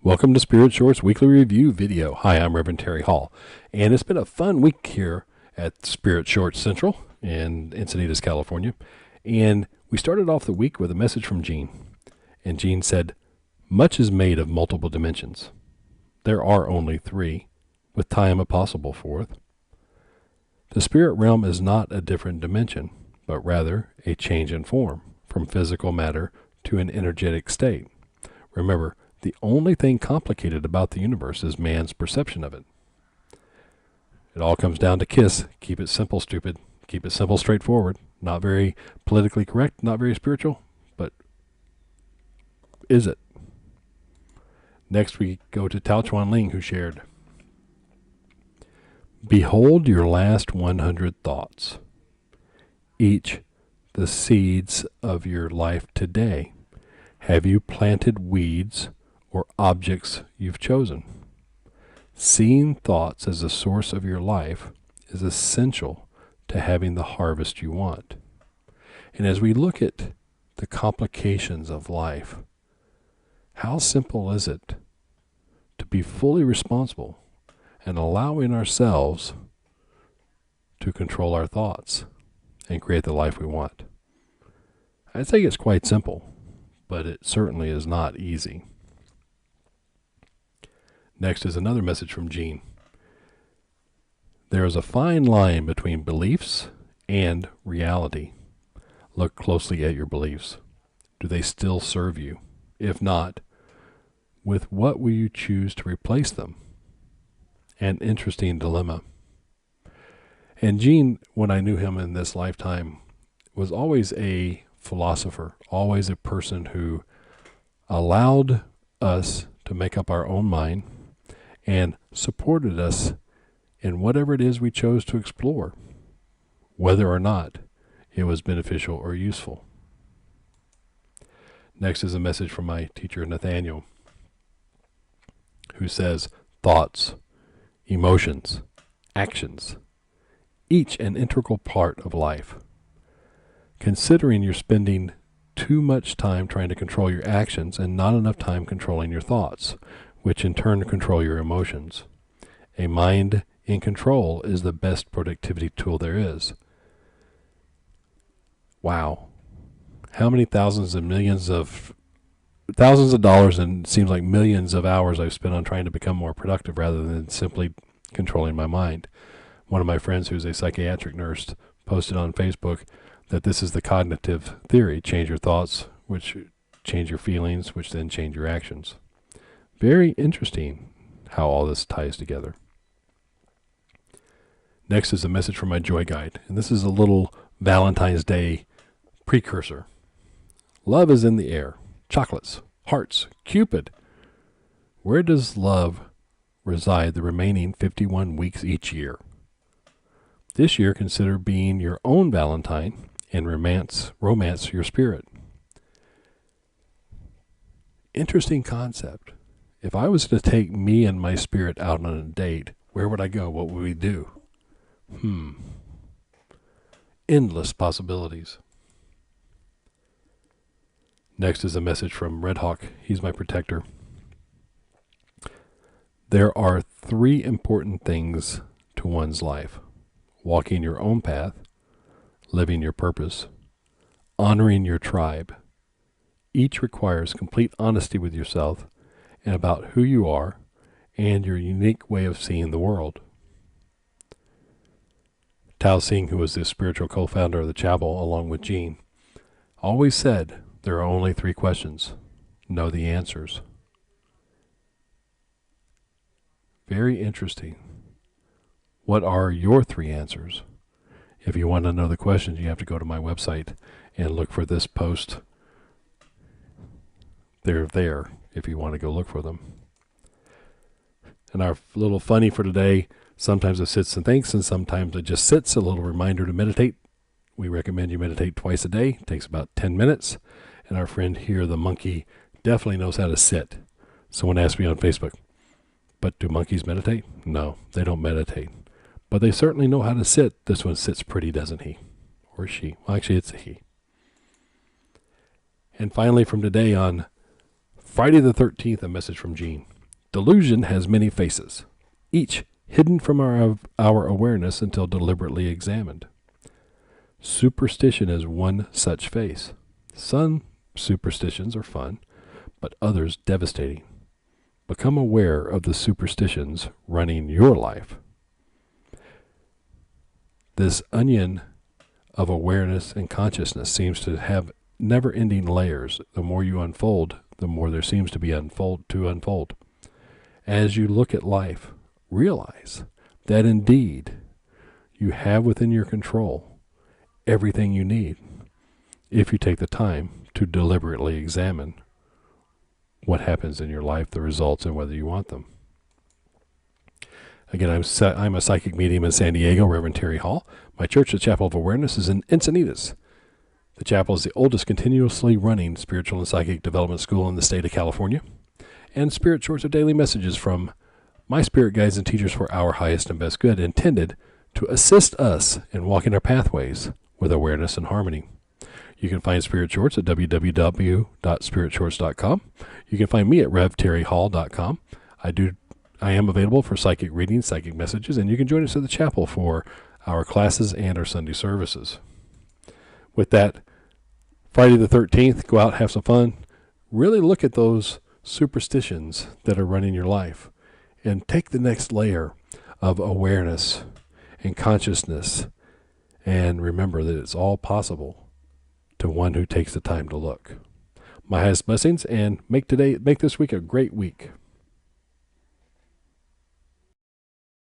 Welcome to Spirit Short's weekly review video. Hi, I'm Reverend Terry Hall, and it's been a fun week here at Spirit Short Central in Encinitas, California. And we started off the week with a message from Jean. And Jean said, "Much is made of multiple dimensions. There are only three, with time a possible fourth. The spirit realm is not a different dimension, but rather a change in form, from physical matter to an energetic state. Remember, the only thing complicated about the universe is man's perception of it. It all comes down to KISS. Keep it simple, stupid. Keep it simple, straightforward. Not very politically correct, not very spiritual, but is it?" Next we go to Chuan Ling, who shared, "Behold your last 100 thoughts, each the seeds of your life today. Have you planted weeds or objects you've chosen? Seeing thoughts as the source of your life is essential to having the harvest you want." And as we look at the complications of life, how simple is it to be fully responsible and allowing ourselves to control our thoughts and create the life we want? I think it's quite simple, but it certainly is not easy. Next is another message from Jean. "There is a fine line between beliefs and reality. Look closely at your beliefs. Do they still serve you? If not, with what will you choose to replace them?" An interesting dilemma. And Jean, when I knew him in this lifetime, was always a philosopher, always a person who allowed us to make up our own mind and supported us in whatever it is we chose to explore, whether or not it was beneficial or useful. Next is a message from my teacher, Nathaniel, who says, "Thoughts, emotions, actions, each an integral part of life. Considering you're spending too much time trying to control your actions and not enough time controlling your thoughts, which in turn control your emotions. A mind in control is the best productivity tool there is." Wow. How many thousands of dollars and it seems like millions of hours I've spent on trying to become more productive rather than simply controlling my mind. One of my friends who's a psychiatric nurse posted on Facebook that this is the cognitive theory: change your thoughts, which change your feelings, which then change your actions. Very interesting how all this ties together. Next is a message from my Joy Guide, and this is a little Valentine's Day precursor. "Love is in the air. Chocolates, hearts, Cupid. Where does love reside the remaining 51 weeks each year? This year, consider being your own Valentine and romance your spirit." Interesting concept. If I was to take me and my spirit out on a date, where would I go? What would we do? Endless possibilities. Next is a message from Red Hawk. He's my protector. "There are three important things to one's life: walking your own path, living your purpose, honoring your tribe. Each requires complete honesty with yourself and about who you are and your unique way of seeing the world." Tao Singh, who was the spiritual co-founder of the chapel along with Jean, always said there are only three questions. Know the answers. Very interesting. What are your three answers? If you want to know the questions, you have to go to my website and look for this post. They're there if you want to go look for them. And our little funny for today, sometimes it sits and thinks, and sometimes it just sits, a little reminder to meditate. We recommend you meditate twice a day. It takes about 10 minutes. And our friend here, the monkey, definitely knows how to sit. Someone asked me on Facebook, "But do monkeys meditate?" No, they don't meditate. But they certainly know how to sit. This one sits pretty, doesn't he? Or she. Well, actually, it's a he. And finally, from today on Friday the 13th, a message from Jean. Delusion has many faces, each hidden from our awareness until deliberately examined. Superstition is one such face. Some superstitions are fun, but others devastating. Become aware of the superstitions running your life. This onion of awareness and consciousness seems to have never-ending layers. The more you unfold, the more there seems to be to unfold. As you look at life, realize that indeed you have within your control everything you need if you take the time to deliberately examine what happens in your life, the results, and whether you want them. Again, I'm a psychic medium in San Diego, Reverend Terry Hall. My church, the Chapel of Awareness, is in Encinitas. The chapel is the oldest continuously running spiritual and psychic development school in the state of California. And Spirit Shorts are daily messages from my spirit guides and teachers for our highest and best good, intended to assist us in walking our pathways with awareness and harmony. You can find Spirit Shorts at www.spiritshorts.com. You can find me at revterryhall.com. I am available for psychic readings, psychic messages, and you can join us at the chapel for our classes and our Sunday services. With that, Friday the 13th, go out, have some fun. Really look at those superstitions that are running your life and take the next layer of awareness and consciousness, and remember that it's all possible to one who takes the time to look. My highest blessings, and make this week a great week.